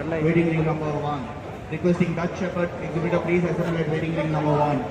Waiting ring number 1. Requesting Dutch Shepherd exhibitor please assemble at waiting ring number 1.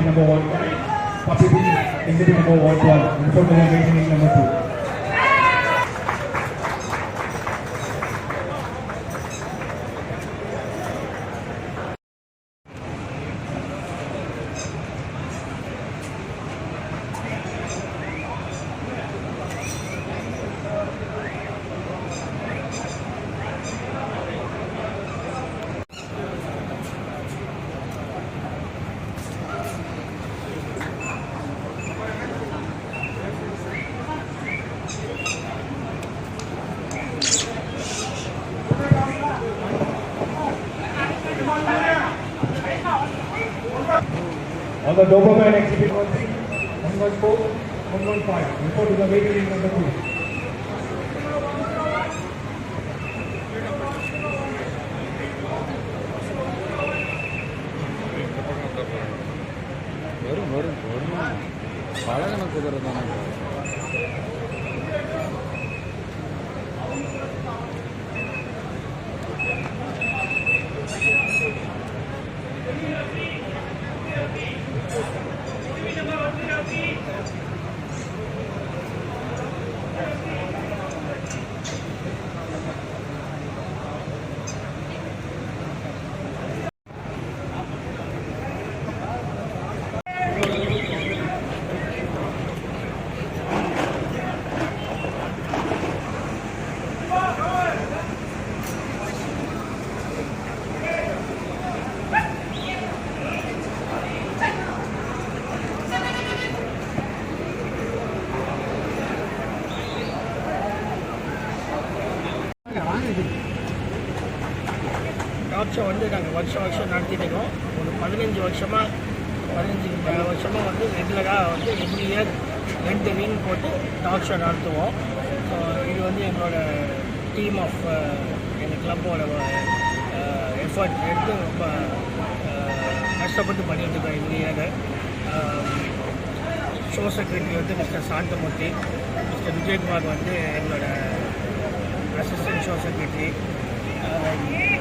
Number 1, Puppy exhibit number 1, uniform waiting number 2. On the Doberman exhibit 113, 114, 115. Report to the waiting room number 2. Talk show வந்து நாங்கள் வருஷம் நடத்திட்டு இருக்கோம். ஒரு 15 வருஷமாக வந்து ரெகுலராக வந்து எவ்ரி இயர் 2 வின் போட்டு டாக் ஷோ நடத்துவோம். ஸோ இது வந்து எங்களோட டீம் ஆஃப் எங்கள் கிளப்போட எஃபர்ட் எடுத்து ரொம்ப கஷ்டப்பட்டு பண்ணிட்டு இருக்கோம் எவ்ரி இயர். ஷோ செக்ரட்டரி வந்து மிஸ்டர் சாந்தமூர்த்தி, மிஸ்டர் விஜயகுமார் வந்து எங்களோட assistant show secretary,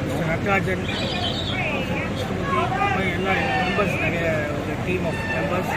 mister Natarajan, Shruti, எல்லா மெம்பர்ஸ், நிறைய ஒரு டீம் ஆஃப் மெம்பர்ஸ்